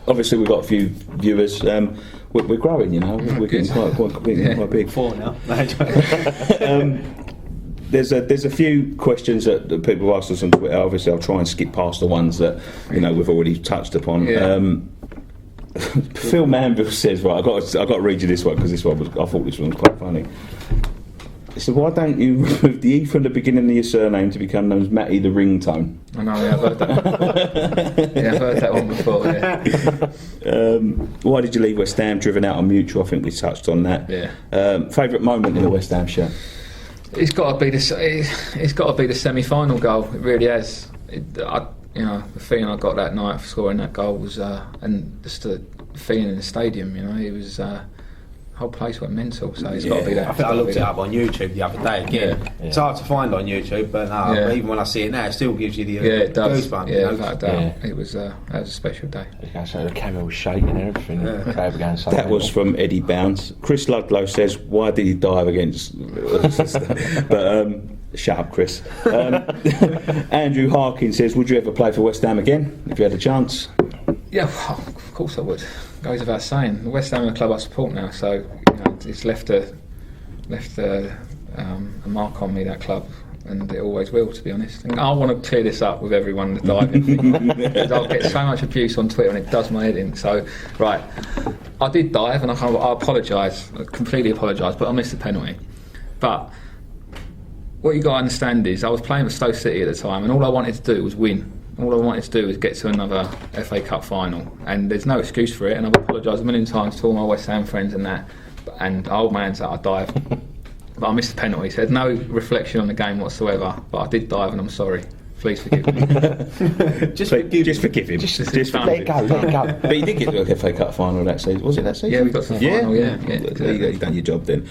obviously we've got a few viewers. We're growing, you know. We're getting quite big. 4 now. There's a few questions that people have asked us on Twitter. Obviously, I'll try and skip past the ones that we've already touched upon. Phil Manville says, right, I've got to read you this one because I thought this one was quite funny. He said, why don't you remove the E from the beginning of your surname to become known as Matty the Ringtone? I know, I've heard that. I've heard that one before, Why did you leave West Ham? Driven out on mutual, I think we touched on that. Favourite moment in the West Ham shirt? It's got to be the semi-final goal. It really has. The feeling I got that night for scoring that goal was, and just the feeling in the stadium. It was. The whole place went mental, so it's got to be that. I think I looked it up on YouTube the other day again. It's hard to find on YouTube, but even when I see it now, it still gives you the goosebumps. Without a doubt. It was that was a special day. So the camera was shaking and everything. That was from Eddie Bounds. Chris Ludlow says, why did he dive against... but shut up, Chris. Andrew Harkin says, would you ever play for West Ham again if you had a chance? Yeah, well, of course I would. Goes without saying. The West Ham are the club I support now, so it's left a mark on me, that club, and it always will, to be honest. And I want to clear this up with everyone that's diving. I'll get so much abuse on Twitter and it does my head in. So, right, I did dive and I apologise, I completely apologise, but I missed the penalty. But what you got to understand is I was playing for Stoke City at the time and all I wanted to do was win. All I wanted to do was get to another FA Cup final, and there's no excuse for it. And I've apologised a million times to all my West Ham friends and that. And old man's that I dived, but I missed the penalty. So there's no reflection on the game whatsoever. But I did dive, and I'm sorry. Please forgive me. Just forgive him. Just let it go. But he did get to a FA Cup final that season. Was it that season? Yeah, we got to the final. Yeah. Exactly. You done your job then.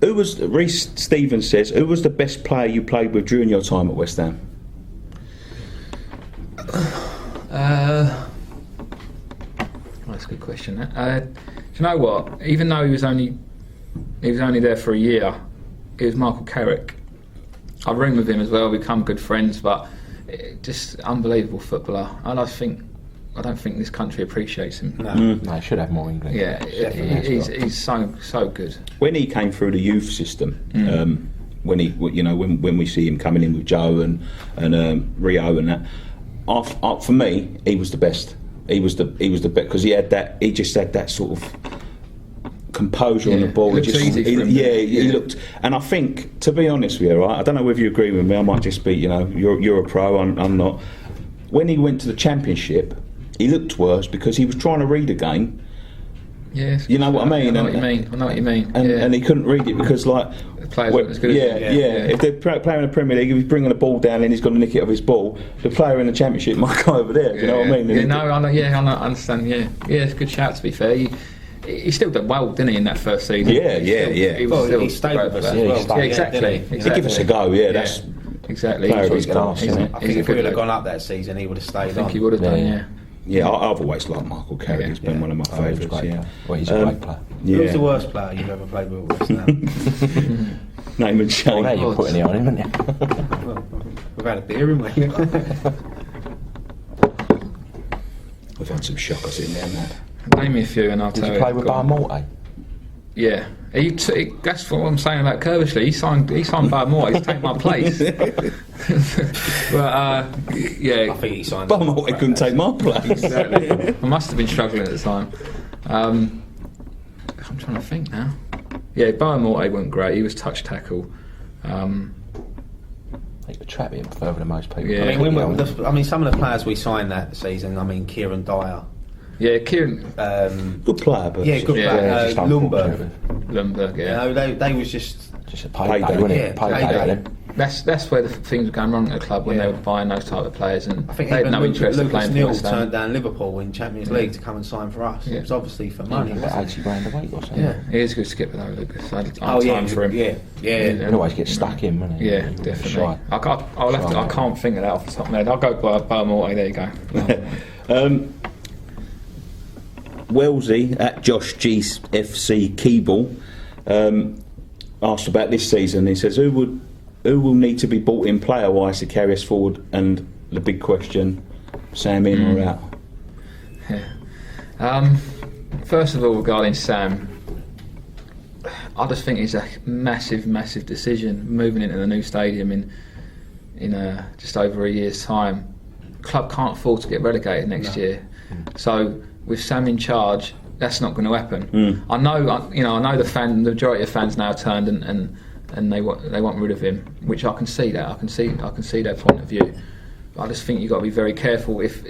Who was Reece Stevens says? Who was the best player you played with during your time at West Ham? That's a good question. Do you know what? Even though he was only there for a year, it was Michael Carrick. I roomed with him as well, become good friends, but just unbelievable footballer. I don't think this country appreciates him. No, he should have more English. Yeah, he's so good. When he came through the youth system, when we see him coming in with Joe and Rio and that. For me, he was the best. He was the best because he just had that sort of composure on the ball. He looked. And I think, to be honest with you, right, I don't know whether you agree with me. I might just be, you're a pro. I'm not. When he went to the Championship, he looked worse because he was trying to read a game. Yes, you know what I mean. I know what you mean. And he couldn't read it because the players weren't as good. If the player in the Premier League, if he's bringing the ball down and he's got to nick it off his ball, the player in the Championship might go over there. Do you know what I mean? I understand. Yeah, it's a good shout. To be fair, he still did well, didn't he, in that first season? He stayed with us as well. Exactly. Give us a go. That's exactly. Player of his class, isn't it? I think if we would have gone up that season, he would have stayed on. I think he would have done. Yeah, I've always liked Michael Carrick. He's been one of my favourites. Well, he's a great player. Who's the worst player you've ever played with at West Ham? Name and shame. Well, you're putting it on him, haven't you? Well, we've had a beer, haven't we? We've had some shockers in there, man. Name me a few and I'll tell you. Did you play with Bar Morte? Yeah. That's what I'm saying about Kerbishley. He signed Bar Morte. He's taken my place. But I think he signed. Bar Morte couldn't take my place. Exactly. I must have been struggling at the time. I'm trying to think now. Yeah, Bar Morte wasn't great. He was touch tackle. I think the trap him further than most people. Yeah. I mean, some of the players we signed that season. I mean, Kieran Dyer. Yeah, Kieran. Good player, but good player. Lundberg. Yeah. They was just a payday, wasn't it? Payday. That's where the things were going wrong at the club when they were buying those type of players, and I think they had no interest in Lucas playing Neal for West Ham. turned down Liverpool in Champions League to come and sign for us. It was obviously for money. About 80 grand a week or something. Yeah, he is a good skipper though, Lucas. I had time for him. Yeah. You can always get stuck in, wouldn't you? Yeah, definitely. I can't think of that off the top of my head. I'll go by Bar Morte. There you go. Wellesley at Josh GFC Keeble asked about this season. He says, who will need to be bought in player wise to carry us forward, and the big question, Sam in or out? Yeah. First of all, regarding Sam, I just think it's a massive decision moving into the new stadium in just over a year's time. Club can't afford to get relegated next year, so with Sam in charge, that's not going to happen. I know the majority of fans now turned and they want rid of him, which I can see that. I can see their point of view. But I just think you've got to be very careful if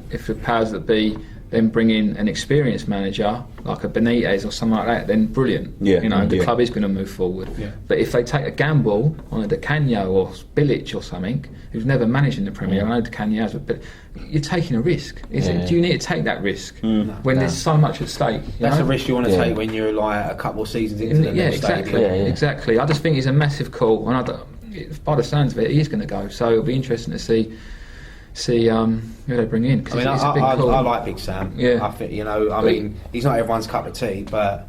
the powers that be then bring in an experienced manager like a Benitez or something like that, then brilliant. The club is going to move forward. But if they take a gamble on a Di Canio or Bilic or something, who's never managed in the Premier League, I know Di Canio has, but you're taking a risk. Do you need to take that risk when there's so much at stake? That's a risk you want to take when you're like a couple of seasons into the new stadium. Exactly. I just think it's a massive call, and by the sounds of it, he is going to go. So it'll be interesting to see who they bring in. I mean, I like Big Sam. I think he's not everyone's cup of tea, but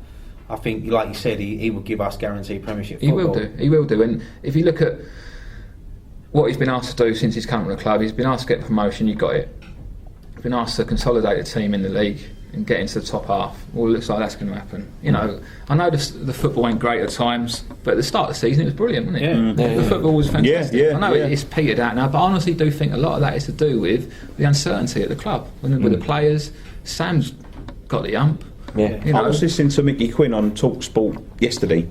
I think, like you said, he will give us guaranteed Premiership football. He will do. And if you look at what he's been asked to do since he's come to the club, he's been asked to get promotion. You got it. He's been asked to consolidate the team in the league and get into the top half. Well, it looks like that's going to happen. I know the football ain't great at times, but at the start of the season it was brilliant, wasn't it? The football was fantastic. I know it's petered out now, but I honestly do think a lot of that is to do with the uncertainty at the club. With the players, Sam's got the ump. I was listening to Mickey Quinn on TalkSport yesterday,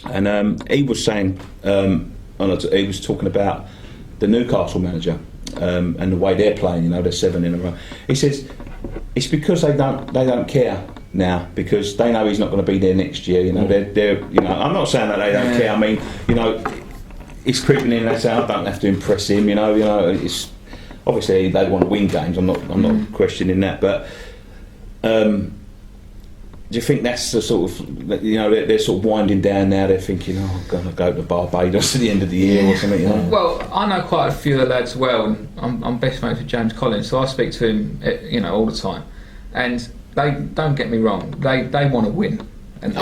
and he was saying, he was talking about the Newcastle manager and the way they're playing. They're 7 in a row. He says it's because they don't care now, because they know he's not going to be there next year. They're I'm not saying that they don't care. I mean, he's creeping in. They say I don't have to impress him. It's obviously they want to win games. I'm not questioning that, but do you think that's the sort of they're sort of winding down now? They're thinking, I'm going to go to Barbados at the end of the year or something. Well, I know quite a few of the lads well, and I'm best mates with James Collins, so I speak to him, all the time. And they don't get me wrong, they want to win. And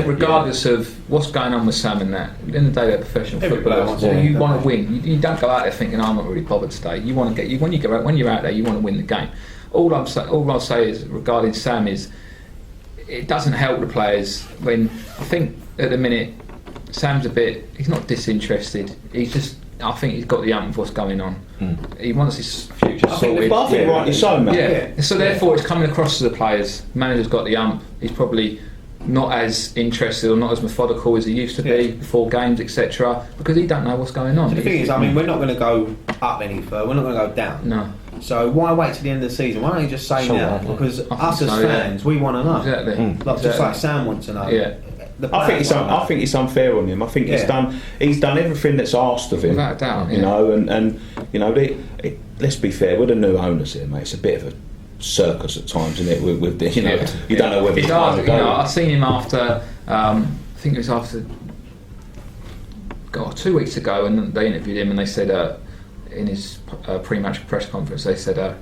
regardless of what's going on with Sam and that, at the end of the day, they're professional footballers. You want to win. You don't go out there thinking, I'm not really bothered today. You want to get when you're out there, you want to win the game. All I'll say is regarding Sam is, it doesn't help the players when I think at the minute Sam's he's not disinterested. I think he's got the ump of what's going on. He wants his future sorted. I think rightly so, mate. So therefore it's coming across to the players. The manager's got the ump. He's probably not as interested or not as methodical as he used to be before games, etc. Because he don't know what's going on. So the thing is, we're not going to go up any further. We're not going to go down. No. So why wait to the end of the season? Why don't you just say now? Because us as fans, we want to know. Exactly. Just like Sam wants to know. I think it's unfair on him. I think he's done everything that's asked of him. Without a doubt. And let's be fair, with the new owners here, mate, it's a bit of a circus at times, isn't it? With the, you don't know whether he's going to go. I've seen him after. I think it was after. 2 weeks ago, and they interviewed him, and they said in his pre-match press conference, they said, I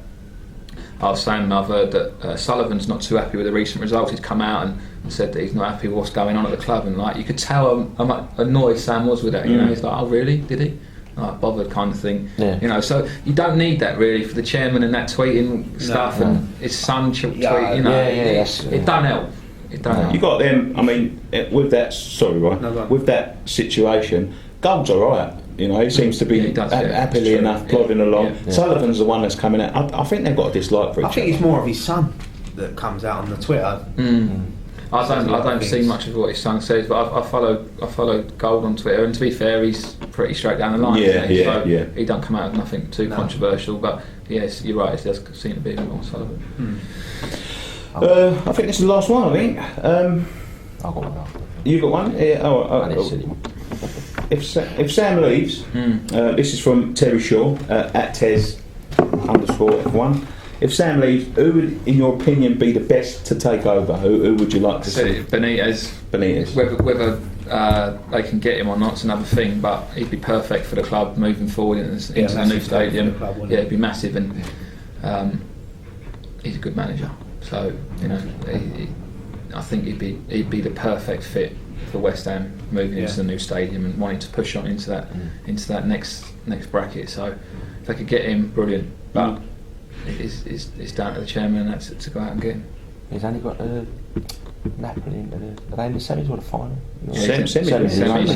was saying that Sullivan's not too happy with the recent results. He's come out and said that he's not happy with what's going on at the club, and you could tell how much annoyed Sam was with that. He's like, oh really? Did he? Bothered kind of thing. So you don't need that really for the chairman and that tweeting stuff and his son tweet. It don't help. It don't help. You got them. I mean, with that. Sorry, right? With that situation, Gold's all right. He seems to be happily enough plodding along. Sullivan's the one that's coming out. I think they've got a dislike for each other. I think it's more of his son that comes out on the Twitter. I don't see much of what his son says, but I follow Gold on Twitter, and to be fair, he's pretty straight down the line. He don't come out with nothing too controversial, but yes, you're right. It does seem to be more Sullivan. I think this is the last one. I think. I've got one. You got one? Yeah. If Sam leaves, this is from Terry Shaw at Tez_F1. If Sam leaves, who would, in your opinion, be the best to take over? Who would you like to see? Benitez. Whether they can get him or not is another thing, but he'd be perfect for the club moving forward into the new stadium. It'd be massive, and he's a good manager. So I think he'd be the perfect fit for West Ham moving into the new stadium and wanting to push on into that next bracket. So if they could get him, brilliant. But it's down to the chairman and that's to go out and get him. He's only got Napoli. Are they in the semis or the final? Semis,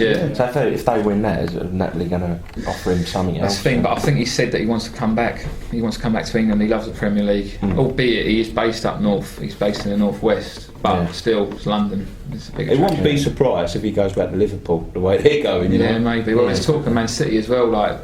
yeah. So if they win that, is Napoli going to offer him something else? That's the thing, but I think he said that he wants to come back. He wants to come back to England. He loves the Premier League, albeit he is based up north. He's based in the northwest, but still, it's London. It's a big He won't be surprised if he goes back to Liverpool the way they're going. Yeah, maybe. Well, there's talk of Man City as well, like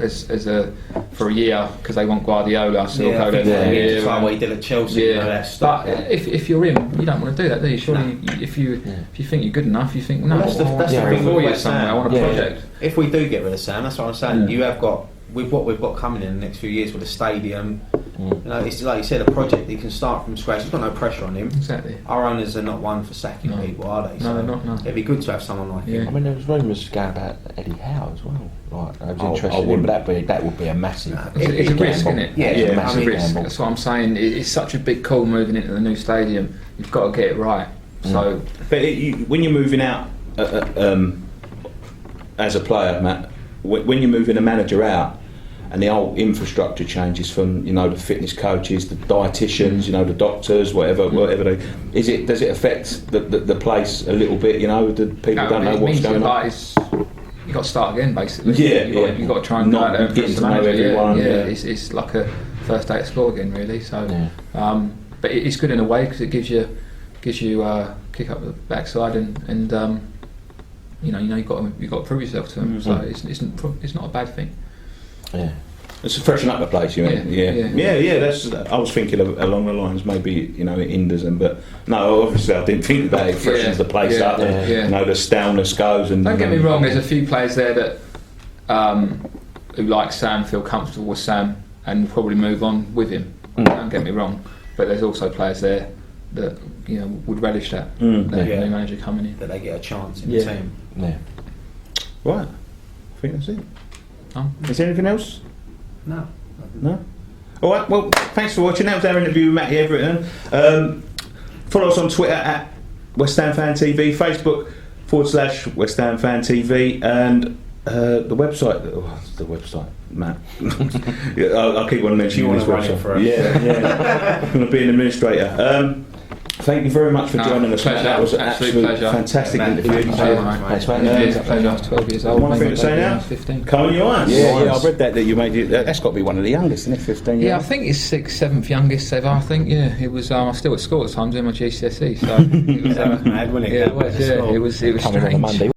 for a year because they want Guardiola. So he'll go there for a year. That's like what he did at Chelsea. Yeah, you know, that stuff. But if you're him, you don't want to do that, do you? Surely, if you think you're good enough, you think no. Well, that's the thing for with you West somewhere. I Ham. want a project. If we do get rid of Sam, that's what I'm saying. You have got with what we've got coming in the next few years with the stadium. You know, it's like you said, a project he can start from scratch. He's got no pressure on him. Exactly. Our owners are not one for sacking people, are they? No, they're not. No. It'd be good to have someone like him. I mean, there was rumours going about Eddie Howe as well. Like, I was interested in him, but that would be a massive. It's a risk, isn't it? Yeah, it's a massive risk. That's what I'm saying. It's such a big call moving into the new stadium. You've got to get it right. So, but when you're moving out as a player, Matt, when you're moving a manager out, and the whole infrastructure changes from the fitness coaches, the dietitians, the doctors, whatever they. Does it affect the place a little bit? Do people don't know what's going on? You got to start again, basically. You've got to try and not go out there get to know everyone. It's like a first day at school again, really. So, but it's good in a way because it gives you a kick up the backside and you've got to prove yourself to them. So it's not a bad thing. Yeah, it's to freshen up the place. You mean? Yeah. That's. I was thinking along the lines. Maybe it hinders them, but no. Obviously, I didn't think that it freshens the place up. And, the stoleness goes. And don't get me wrong. There's a few players there that who like Sam, feel comfortable with Sam, and probably move on with him. Don't get me wrong, but there's also players there that would relish that new manager coming in. That they get a chance in the team. Yeah. Right. I think that's it. Is there anything else? No. All right. Well, thanks for watching. That was our interview with Matty Etherington. Follow us on Twitter at West Ham Fan TV, Facebook /West Ham Fan TV, and the website. The website, Matt. I'll keep on mentioning this website. Yeah. I'm going to be an administrator. Thank you very much for joining us. Pleasure. That was an absolute fantastic interview. Thanks, mate. It's a pleasure. I was 12 years old. One thing to say now. 15. Come your eyes. Yeah. I read that you made it. That's got to be one of the youngest, isn't it? 15 years. Yeah, I think it's 6th, 7th youngest ever. I think. Yeah, it was. I was still at school at the time doing my GCSE. So it was. Mad, wasn't it? Yeah, it was. Yeah, it was coming on a strange. Monday.